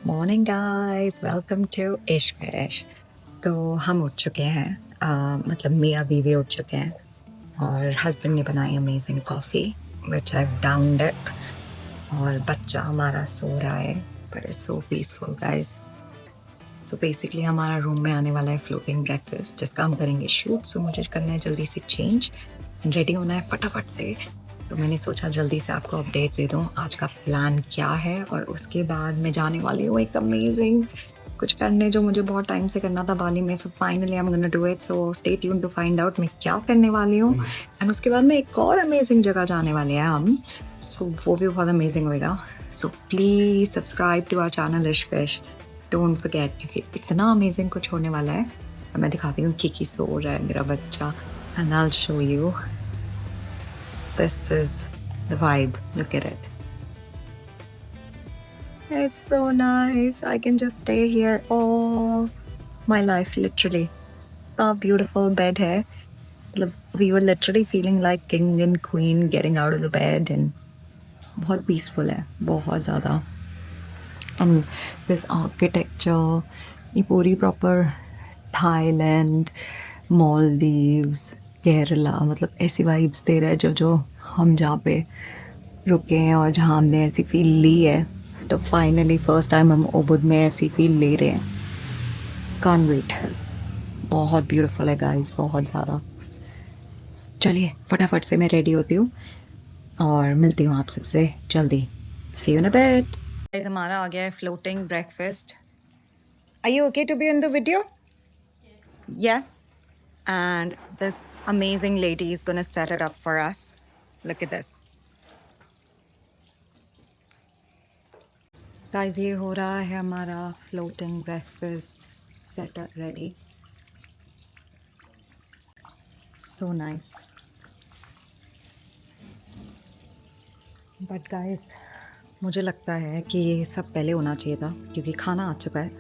Morning guys, welcome to इश्क wish. तो हम उठ चुके हैं, मतलब मियाँ बीवी उठ चुके हैं और हस्बैंड ने बनाई amazing coffee which I have downed it. और बच्चा हमारा सो रहा है, but it's so peaceful guys. So basically हमारा रूम में आने वाला है फ्लोटिंग ब्रेकफास्ट जिसका हम करेंगे शूट। सो मुझे करना है जल्दी से चेंज, रेडी होना है फटाफट से। तो मैंने सोचा जल्दी से आपको अपडेट दे दूं आज का प्लान क्या है। और उसके बाद मैं जाने वाली हूँ एक अमेजिंग कुछ करने जो मुझे बहुत टाइम से करना था बाली में। So finally I am gonna do it. So stay tuned to find out मैं क्या करने वाली हूँ। एंड उसके बाद में एक और अमेजिंग जगह जाने वाले हैं हम। सो वो भी बहुत अमेजिंग होएगा। So please subscribe to our channel Ishq Wish, don't forget, क्योंकि इतना अमेजिंग कुछ होने वाला है। और मैं दिखाती हूँ किकी सो रहा है मेरा बच्चा, and I will show you. This is the vibe. Look at it. It's so nice. I can just stay here all my life, literally. A beautiful bed है. मतलब we were literally feeling like king and queen getting out of the bed, and बहुत peaceful है, बहुत ज़्यादा. And this architecture, ये पूरी proper Thailand, Maldives, Kerala, मतलब ऐसी वाइब्स दे रहा है जो हम जहाँ पे रुके हैं और जहाँ हमने ऐसी फील ली है। तो फाइनली फर्स्ट टाइम हम ओबुद में ऐसी फील ले रहे हैं। कांट वेट, बहुत ब्यूटीफुल है गाइस, बहुत ज़्यादा। चलिए फटाफट से मैं रेडी होती हूँ और मिलती हूँ आप सबसे जल्दी। See you in a bit. Guys हमारा आ गया है floating breakfast. Are you okay to be in the video? Yeah. And this amazing lady is gonna set it up for us. Look at this. Guys, ये हो रहा है हमारा floating breakfast setup ready. So nice. But guys, मुझे लगता है कि ये सब पहले होना चाहिए था क्योंकि खाना आ चुका है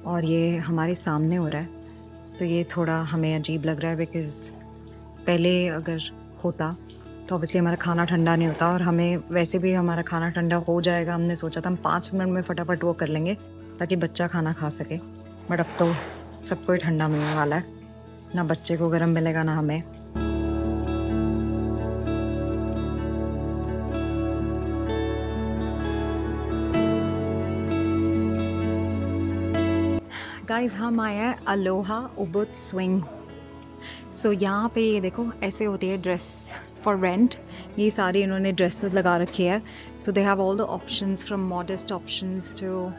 और ये हमारे सामने हो रहा है। तो ये थोड़ा हमें अजीब लग रहा है बिकॉज़ पहले अगर होता तो ऑब्वियसली हमारा खाना ठंडा नहीं होता और हमें वैसे भी हमारा खाना ठंडा हो जाएगा। हमने सोचा था हम 5 मिनट में फटाफट वो कर लेंगे ताकि बच्चा खाना खा सके, बट अब तो सबको ही ठंडा मिलने वाला है, ना बच्चे को गर्म मिलेगा ना हमें। गाइस हम आए हैं अलोहा उबुद स्विंग। सो यहाँ पे ये देखो ऐसे होती है ड्रेस फॉर रेंट। ये सारी इन्होंने ड्रेसेस लगा रखी है। So they have all the options from modest options to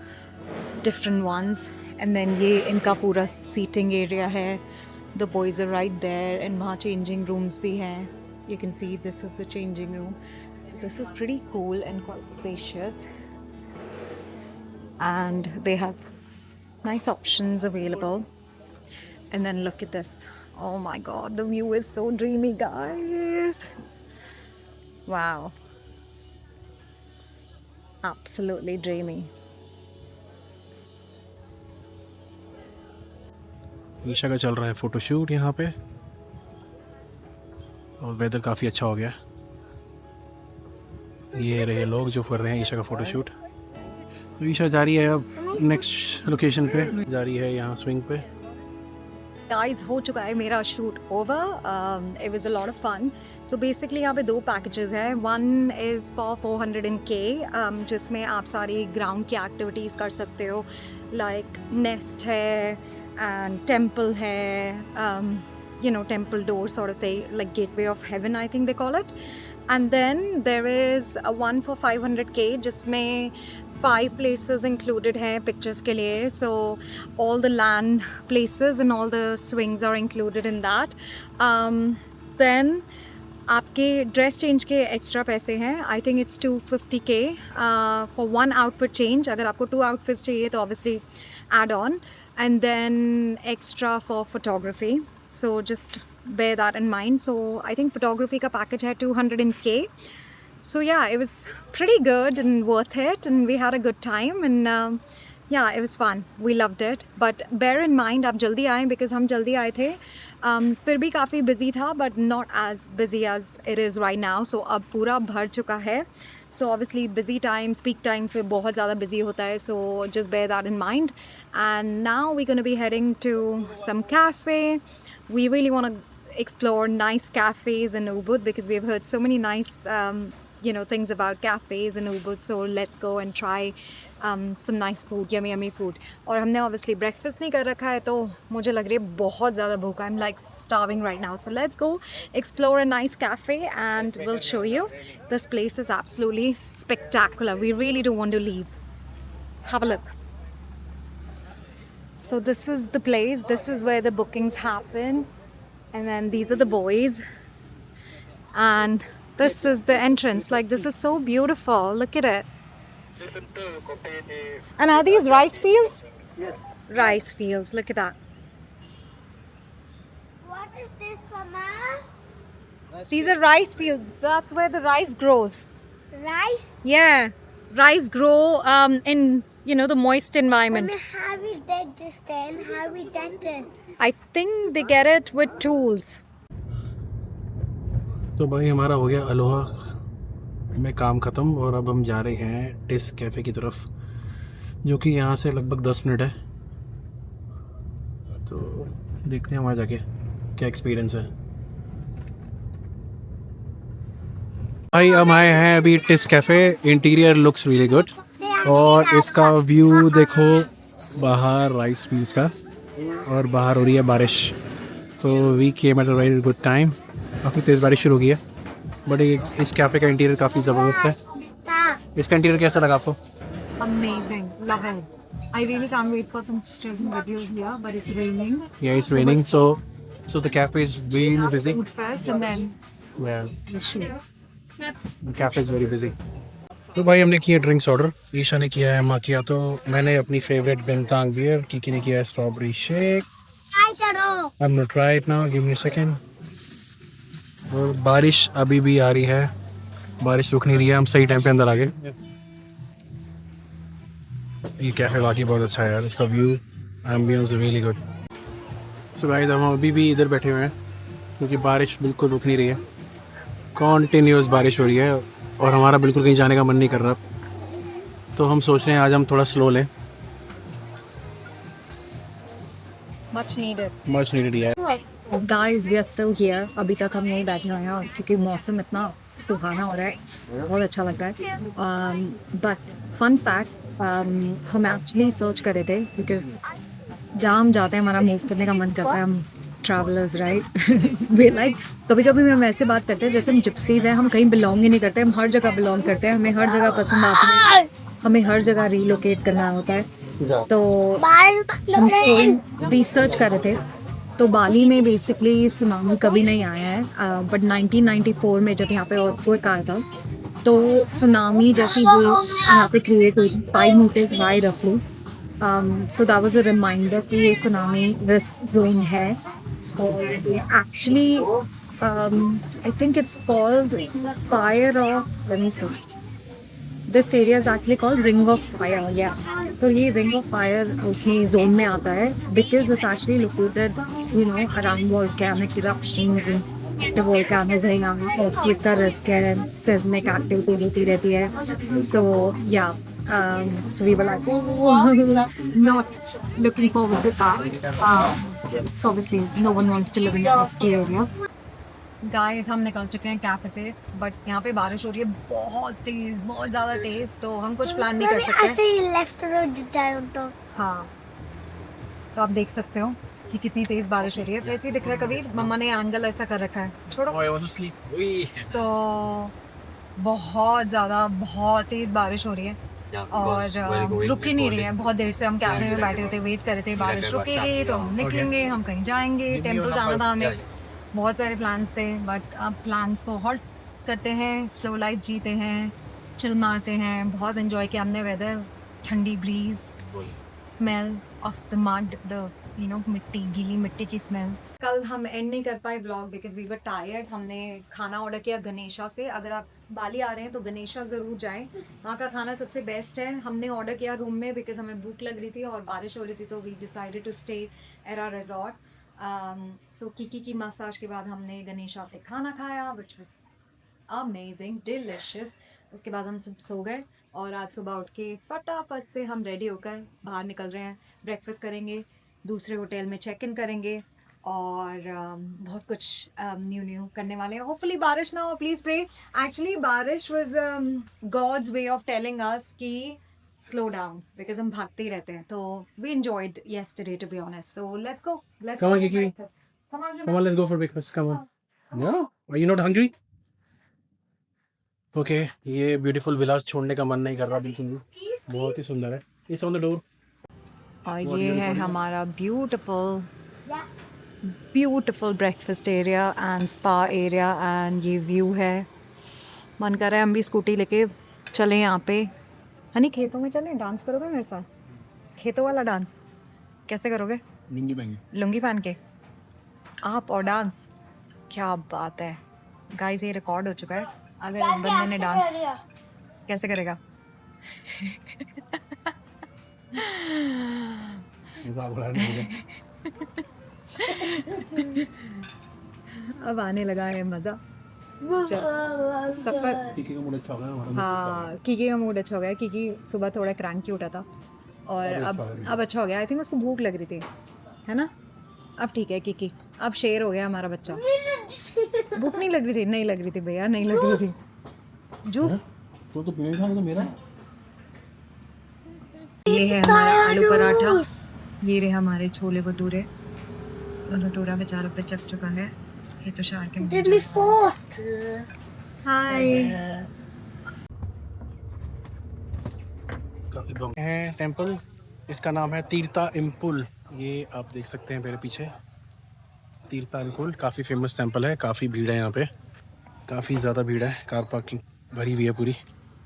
different ones. And then ये इनका पूरा सीटिंग एरिया है। The boys are right there and वहाँ चेंजिंग रूम्स भी हैं। You can see this is the changing room. So this is pretty cool and quite spacious and they have nice options available. And then look at this. Oh my god, the view is so dreamy guys. Wow, absolutely dreamy. Isha का चल रहा है photoshoot यहाँ पे और weather काफ़ी अच्छा हो गया। ये रहे लोग जो कर रहे हैं ईशा का फ़ोटोशूट। तो ईशा जा रही है अब नेक्स्ट लोकेशन पे, जा रही है यहाँ स्विंग पे। गाइस हो चुका है मेरा shoot over. It was a lot of fun. So basically यहाँ पे 2 पैकेजेस हैं। वन इज़ फॉर 400K जिसमें आप सारी ग्राउंड की एक्टिविटीज़ कर सकते हो, लाइक नेस्ट है एंड टेम्पल है, you know, temple door sort of thing, like gateway of heaven I think they call it. And then there is a one for 500K जिसमें 5 places included हैं pictures के लिए. So all the land places and all the swings are included in that. Then आपके dress change के extra पैसे हैं. I think it's 250K for 1 outfit change. अगर आपको 2 आउटफिट्स चाहिए तो obviously add on. And then extra for photography. So just bear that in mind. So I think photography ka package hai 200K. So yeah, it was pretty good and worth it, and we had a good time, and yeah, it was fun. We loved it. But bear in mind आप जल्दी आएँ because हम जल्दी आए थे. फिर भी काफ़ी busy था, but not as busy as it is right now. So अब पूरा भर चुका है. So obviously busy times, peak times में बहुत ज़्यादा busy होता है, so just bear that in mind. And now we're going to be heading to some cafe. We really want to explore nice cafes in Ubud because we've heard so many nice things about cafes in Ubud. So let's go and try some nice food, yummy food. और हमने obviously breakfast नहीं कर रखा है, तो मुझे लग रही है बहुत ज़्यादा भूख. I'm like starving right now. So let's go explore a nice cafe and we'll show you. This place is absolutely spectacular. We really don't want to leave. Have a look. So this is the place. This is where the bookings happen. And then these are the boys. And this is the entrance. Like, this is so beautiful. Look at it. And are these rice fields? Yes. Rice fields. Look at that. What is this, Mama? These are rice fields. That's where the rice grows. Rice? Yeah. Rice grow in, the moist environment. Mama, how we did this then? How we did this? I think they get it with tools. तो भाई हमारा हो गया Aloha में काम ख़त्म और अब हम जा रहे हैं टिस कैफ़े की तरफ, जो कि यहाँ से लगभग 10 मिनट है. तो देखते हैं वहाँ जाके क्या एक्सपीरियंस है. भाई हम आए हैं अभी टिस café. Interior looks really good और इसका व्यू देखो, बाहर राइस फील्ड्स का और बाहर हो रही है बारिश. तो we came at a very good time. काफ़ी तेज़ बारिश शुरू हो गई है, बट इस कैफ़े का इंटीरियर काफ़ी ज़बरदस्त है. इसका इंटीरियर कैसा लगा आपको? Amazing. Love it. I really can't wait for some pictures and videos here, but it's raining. Yeah, it's raining, so the cafe is really busy. Food first and then Yeah, we'll shoot. the cafe is very busy. तो भाई हमने किया drinks order. Isha ने किया है माकियातो, मैंने अपनी favourite बिंतांग beer, Kiki ने किया है स्ट्रॉबेरी शेक. Try करो. I'm gonna try it now. Give me a second. और बारिश अभी भी आ रही है, बारिश रुक नहीं रही है. हम सही टाइम पे अंदर आ गए. ये कैफ़े वाकई बहुत अच्छा है यार. इसका view, ambience really good. So guys हम अभी भी इधर बैठे हुए हैं क्योंकि बारिश बिल्कुल रुक नहीं रही है. कॉन्टीन्यूस बारिश हो रही है और हमारा बिल्कुल कहीं जाने का मन नहीं कर रहा. तो हम सोच रहे हैं आज हम थोड़ा स्लो लें. Much needed. मच नीडेड यार. Guys, we are still here. अभी तक हम यहीं बैठे हुए हैं क्योंकि मौसम इतना सुहाना हो रहा है, बहुत अच्छा लग रहा है. But fun fact, हम एक्चुअली सर्च कर रहे थे बिकॉज जहाँ हम जाते हैं हमारा मूव करने का मन करता है. हम ट्रैवलर्स राइट. वे लाइक कभी कभी हम ऐसे बात करते हैं जैसे हम जिप्सीज हैं. हम कहीं बिलोंग ही नहीं करते, हम हर जगह बिलोंग करते हैं. हमें हर जगह पसंद आती है, हमें हर जगह रीलोकेट करना होता है. तो हम कोई रिसर्च कर रहे थे. तो बाली में बेसिकली सुनामी कभी नहीं आया है, बट 1994 में जब यहाँ पे अर्थक्वेक आया था तो सुनामी जैसी वेव्स यहाँ पे क्रिएट हुई 5 मीटर्स हाई रफली. So that was a reminder कि ये सुनामी रिस्क जोन है. और actually I think it's called fire of, let me see, this area is actually called ring of fire. Yes, तो ये रिंग ऑफ फायर उसमें zone में आता है because it's actually located around volcanic eruptions and the volcanoes है यहाँ. earthquake का risk है, seismic activity होती रहती है. So yeah, so we were like not looking forward to that. So obviously no one wants to live in a risky area. Guys हम निकल चुके हैं कैफे से, बट यहाँ पे बारिश हो रही है बहुत तेज, बहुत ज़्यादा तेज. तो हम कुछ प्लान नहीं कर I सकते. see left road down to. हाँ, तो आप देख सकते हो कि कितनी तेज बारिश हो रही है. वैसे ही दिख रहा है कबीर, मम्मा ने एंगल ऐसा कर रखा है. छोड़ो. तो बहुत ज़्यादा बहुत तेज बारिश हो रही है और रुक ही नहीं रही है. बहुत देर से हम कैफे में बैठे होते, वेट कर रहे थे बारिश रुकेगी तो हम निकलेंगे, हम कहीं जाएंगे. टेम्पल जाना था हमें, बहुत सारे प्लान्स थे, बट अब प्लान्स को हॉल्ट करते हैं, स्लो लाइफ जीते हैं, चिल मारते हैं. बहुत एंजॉय किया हमने वेदर, ठंडी breeze, smell of the mud, the मिट्टी, गीली मिट्टी की स्मेल. कल हम एंड नहीं कर पाए vlog because we were tired. हमने खाना ऑर्डर किया गणेशा से. अगर आप बाली आ रहे हैं तो गणेशा ज़रूर जाएं, वहाँ का खाना सबसे बेस्ट है. हमने ऑर्डर किया रूम में बिकॉज हमें भूख लग रही थी और बारिश हो रही थी, तो we decided to stay at our resort. So Kiki की मसाज के बाद हमने गणेशा से खाना खाया, विच वाज अमेजिंग, डिलिशियस. उसके बाद हम सब सो गए और आज सुबह उठ के फटाफट से हम रेडी होकर बाहर निकल रहे हैं। ब्रेकफास्ट करेंगे, दूसरे होटल में चेक इन करेंगे और बहुत कुछ न्यू करने वाले हैं। होपफुली बारिश ना हो, प्लीज़ प्रे। एक्चुअली बारिश was God's way of telling us कि स्लो डाउन, बिकॉज हम भागते ही रहते हैं। तो we enjoyed yesterday to be honest. So let's go, let's Come on, go. Kiki. Come on, let's go for breakfast. Come on. No? Are you not hungry? Okay, ये beautiful विलास छोड़ने का मन नहीं कर रहा बिल्कुल भी। बहुत ही सुंदर है। It's on the door. और ये है हमारा beautiful breakfast area and spa area and ये व्यू है। मन कर रहा है हम भी स्कूटी लेके चलें यहाँ पे। हनी खेतों में चलें, डांस करोगे मेरे साथ? खेतों वाला डांस कैसे करोगे? लुंगी पहन के आप और डांस, क्या बात है गाइस, ये रिकॉर्ड हो चुका है। अगर एक बंदे ने डांस कैसे करेगा? अब आने लगा है मज़ा। सफर, हाँ कीकी का मूड अच्छा हो गया क्योंकि सुबह थोड़ा क्रैंकी उठा था और अब अच्छा हो गया। आई थिंक उसको भूख लग रही थी, है ना? अब ठीक है कीकी, अब शेर हो गया हमारा बच्चा। भूख नहीं लग रही थी? नहीं लग रही थी भैया, नहीं लग रही थी। जूस तो पीने था तो मेरा। ये है हमारा आलू पराठा, ये रहे हमारे छोले भटूरे। भटूरा बेचारा पे चक चुका है, ये तो शार के Did me first. हाय। काफी बम है टेंपल, इसका नाम है तीर्था इम्पुल। ये आप देख सकते हैं मेरे पीछे, तीर्था इम्पुल काफ़ी फेमस टेंपल है। काफ़ी भीड़ है यहाँ पे, काफ़ी ज़्यादा भीड़ है। कार पार्किंग भरी हुई है, पूरी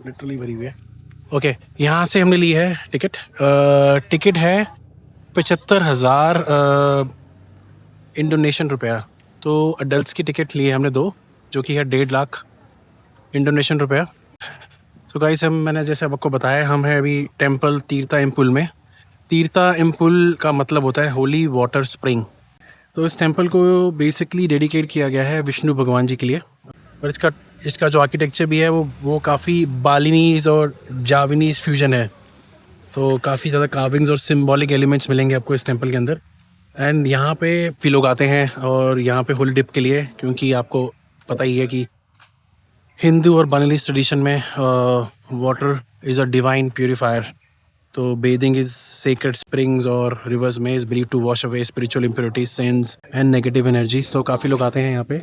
लिटरली भरी हुई है। ओके, यहाँ से हमने ली है टिकट। टिकट है 75,000 इंडोनेशियन रुपया। तो अडल्ट की टिकट ली है हमने 2, जो कि है 1.5 लाख इंडोनेशियन रुपया। तो गाइस मैंने जैसे आपको बताया, हम हैं अभी टेंपल तीर्था इम्पुल में। तीर्था इम्पुल का मतलब होता है होली वाटर स्प्रिंग। तो इस टेंपल को बेसिकली डेडिकेट किया गया है विष्णु भगवान जी के लिए। और इसका जो आर्किटेक्चर भी है वो काफ़ी बालिनीज और जावानीज फ्यूजन है। तो काफ़ी ज़्यादा कार्विंग्स और सिम्बॉलिक एलिमेंट्स मिलेंगे आपको इस टेंपल के अंदर। एंड यहाँ पे भी लोग आते हैं और यहाँ पे होली डिप के लिए, क्योंकि आपको पता ही है कि हिंदू और बालिनीज ट्रेडिशन में water is a divine purifier. तो बेदिंग इज सेक्रेड स्प्रिंग्स और रिवर्स में is believe to wash away spiritual impurities, sins and negative energies. तो काफ़ी लोग आते हैं यहाँ पे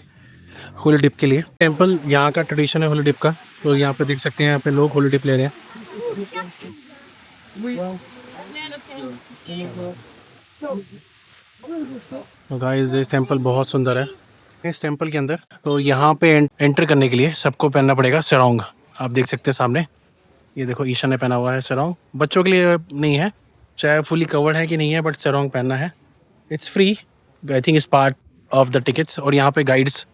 होली डिप के लिए। टेंपल यहाँ का ट्रेडिशन है होली डिप का। तो यहाँ पे देख सकते हैं, यहाँ पे लोग होली डिप ले रहे हैं। तो गाइस इस टेंपल बहुत सुंदर है। इस टेंपल के अंदर तो यहाँ पे एंटर करने के लिए सबको पहनना पड़ेगा सरोंग। आप देख सकते हैं सामने, ये देखो ईशा ने पहना हुआ है सरोंग। बच्चों के लिए नहीं है, चाहे फुली कवर्ड है कि नहीं है, बट सरोंग पहनना है। It's free, I think is part of the tickets. और यहाँ पे गाइड्स,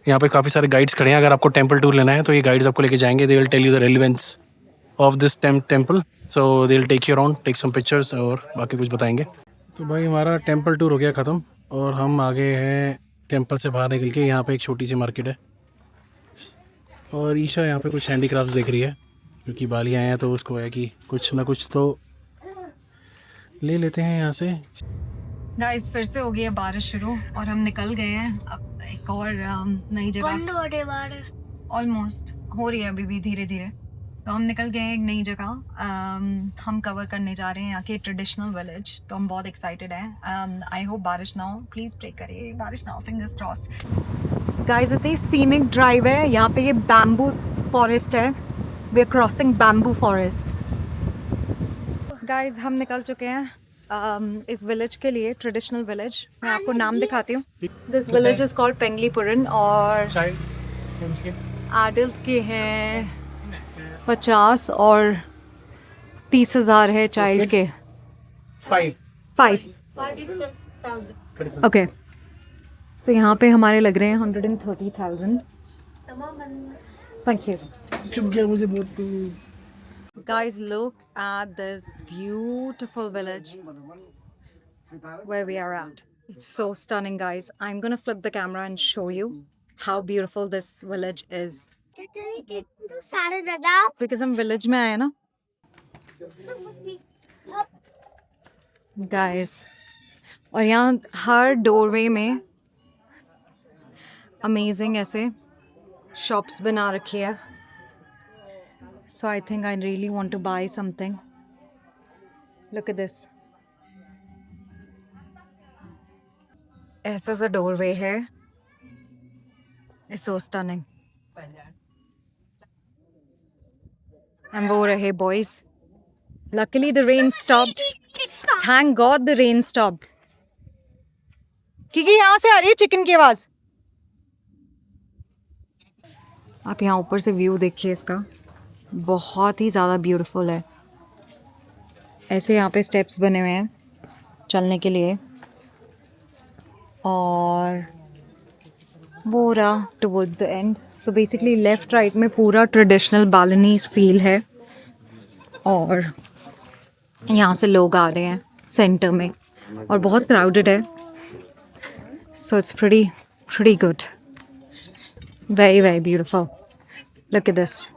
यहाँ पे काफ़ी सारे गाइड्स खड़े हैं। अगर आपको टेंपल टूर लेना है तो ये गाइड्स आपको लेके जाएंगे। They will tell you the relevance of this temple. So they will take you around, take some pictures और बाकी कुछ बताएंगे। तो भाई हमारा टेंपल टूर हो गया ख़त्म और हम आ गए हैं टेंपल से बाहर निकल के। यहाँ पे एक छोटी सी मार्केट है और ईशा यहाँ पे कुछ हैंडीक्राफ्ट देख रही है, क्योंकि बाली आए हैं तो उसको है कि कुछ ना कुछ तो ले लेते हैं यहाँ से। गाइस फिर से हो गई है बारिश शुरू और हम निकल गए हैं अब एक और नई जगह। ऑलमोस्ट हो रही है अभी भी धीरे धीरे। तो हम निकल गए हैं एक नई जगह। हम कवर करने जा रहे हैं यहाँ के ट्रेडिशनल विलेज। तो हम बहुत एक्साइटेड हैं। आई होप बारिश ना हो, प्लीज़ प्रे करिए बारिश ना हो, फिंगर्स क्रॉस्ड। गाइस इतनी सीनिक ड्राइव है यहाँ पे, ये बैम्बू फॉरेस्ट है। We are crossing bamboo forest. Guys हम निकल चुके हैं इस विलेज के लिए, ट्रेडिशनल विलेज। मैं आपको नाम दिखाती हूँ। दिस विलेज इज कॉल्ड पेंगलीपुरन और एडल्ट के हैं 50 और 30,000 है चाइल्ड के। 5 ओके। सो यहाँ पे हमारे लग रहे हैं 130,000। Thank you. चुप गया मुझे बहुत। Guys, look at this beautiful village where we are at. It's so stunning, guys. I'm gonna flip the camera and show you how beautiful this village is. सारे दादा बिकॉज हम विलेज में आए ना गाइस, और यहाँ हर डोरवे में अमेजिंग ऐसे शॉप्स बना रखी है. So I think I really want to buy something. Look at this. ऐसा सा डोरवे है. It's so stunning. एंड वो रहे boys. Luckily the rain stopped. Thank God the rain stopped. क्योंकि यहाँ से आ रही है चिकन की आवाज. आप यहाँ ऊपर से व्यू देखिए इसका. बहुत ही ज़्यादा ब्यूटीफुल है. ऐसे यहाँ पे स्टेप्स बने हुए हैं चलने के लिए. और वो रहा towards the end. So basically left right में पूरा ट्रेडिशनल बालिनीज फील है. और यहाँ से लोग आ रहे हैं सेंटर में और बहुत क्राउडेड है. So it's pretty good. Very, very beautiful. Look at this.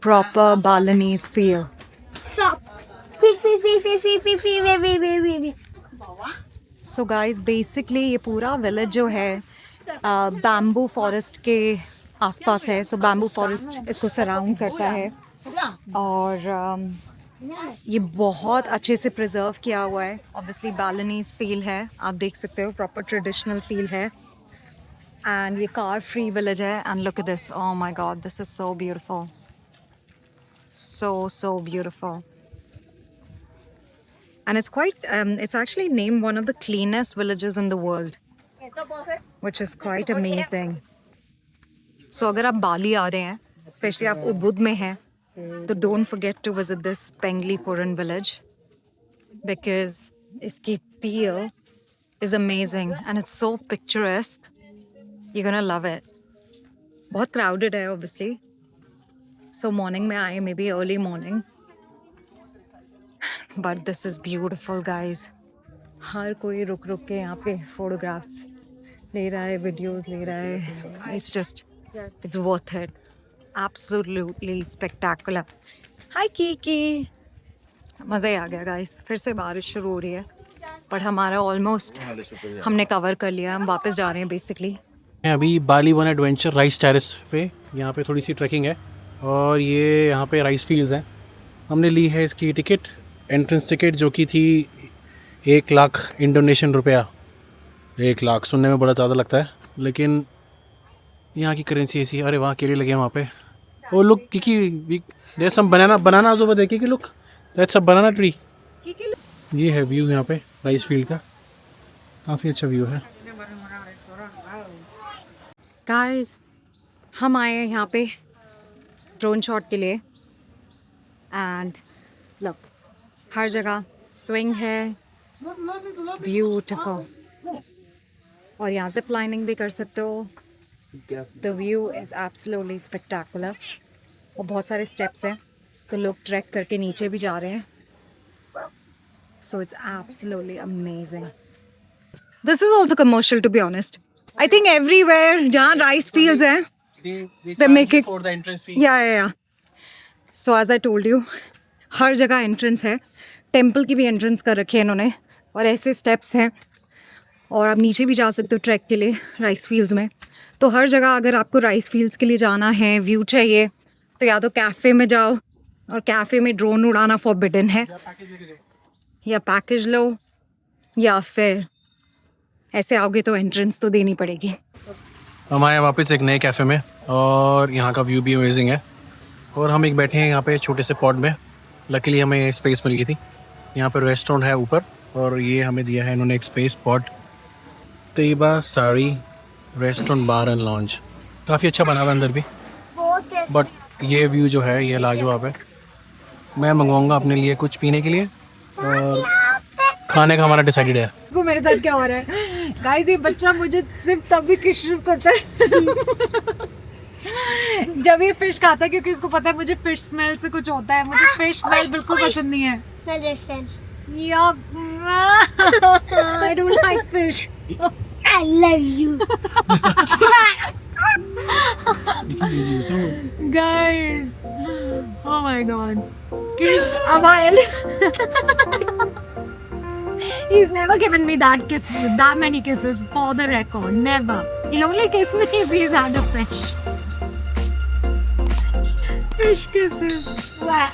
Proper Balinese feel. stop. So guys, basically ये पूरा विलेज जो है बैम्बू फॉरेस्ट के आसपास है. सो बैम्बू फॉरेस्ट इसको सराउंड करता है. और ये बहुत अच्छे से प्रिजर्व किया हुआ है. ऑब्वियसली बालिनीज फील है. आप देख सकते हो प्रॉपर ट्रेडिशनल फील है. एंड ये कार फ्री विलेज है. And look at this. Oh my God, this is so beautiful. So beautiful. And it's quite it's actually named one of the cleanest villages in the world, which is quite amazing. So अगर आप बाली आ रहे हैं, especially आप Ubud में हैं, तो don't forget to visit this Penglipuran village because इसकी feel is amazing and it's so picturesque. You're gonna love it. बहुत crowded है obviously. So morning में आए, maybe early morning. But this is beautiful guys. हर कोई रुक के यहाँ पे photographs ले रहा है, videos ले रहा है. It's worth it. Absolutely spectacular. Hi Kiki. मज़ा ही आ गया guys. फिर से बारिश शुरू हो रही है. But हमारा almost हमने cover कर लिया. हम वापस जा रहे हैं basically. अभी बाली वन एडवेंचर राइस टेरेस पे. यहाँ पे थोड़ी सी ट्रैकिंग है और ये यहाँ पे राइस फील्ड्स हैं. हमने ली है इसकी टिकट, एंट्रेंस टिकट, जो कि थी 1 लाख इंडोनेशियन रुपया. 1 लाख सुनने में बड़ा ज़्यादा लगता है, लेकिन यहाँ की करेंसी ऐसी. अरे वहाँ केले लगे हैं वहाँ पे. ओ लुक क्योंकि देयर सम बनाना जो देखिए कि look that's a banana tree. ये है व्यू यहाँ पे राइस फील्ड का. काफ़ी अच्छा व्यू है. गाइस, हम आए हैं यहाँ पे ड्रोन शॉट के लिए. एंड लुक, हर जगह स्विंग है. ब्यूटीफुल. और यहाँ से प्लानिंग भी कर सकते हो. The view is absolutely spectacular. और बहुत सारे स्टेप्स हैं तो लोग ट्रैक करके नीचे भी जा रहे हैं. So it's absolutely amazing. This is also commercial to be honest. I think everywhere जहाँ राइस फील्ड्स हैं they make it for the entrance fee. yeah. So as I told you, हर जगह एंट्रेंस है. टेम्पल की भी entrance कर रखी है इन्होंने. और ऐसे स्टेप्स हैं और आप नीचे भी जा सकते हो ट्रैक के लिए राइस फील्ड्स में. तो हर जगह अगर आपको राइस फील्ड्स के लिए जाना है, व्यू चाहिए, तो या तो कैफ़े में जाओ. और कैफ़े में ड्रोन उड़ाना फॉरबिडन है. या पैकेज लो या फिर ऐसे आओगे तो एंट्रेंस तो देनी पड़ेगी. हम आए वापस एक नए कैफ़े में और यहाँ का व्यू भी अमेजिंग है. और हम एक बैठे हैं यहाँ पे छोटे से पॉड में. लकीली हमें स्पेस मिल गई थी. यहाँ पर रेस्टोरेंट है ऊपर और ये हमें दिया है इन्होंने एक स्पेस पॉड. तैयबा साड़ी रेस्टोरेंट बार एंड लॉन्ज. काफ़ी अच्छा बना हुआ अंदर भी. बट ये व्यू जो है ये लाजवाब है. मैं मंगवाऊँगा अपने लिए कुछ पीने के लिए और खाने का हमारा डिसाइडेड है. को मेरे साथ क्या हो रहा है गाइस, ये बच्चा मुझे सिर्फ तभी किशेस करता है जब ये फिश खाता है, क्योंकि उसको पता है मुझे फिश स्मेल से कुछ होता है. मुझे फिश स्मेल बिल्कुल पसंद नहीं है. I don't like fish. I love you. Guys, oh my god. Kids, Amal. He's never given me that kiss, that many kisses for the record. Never. He'll only kiss me if he's had a fish. Fish kisses. Wow.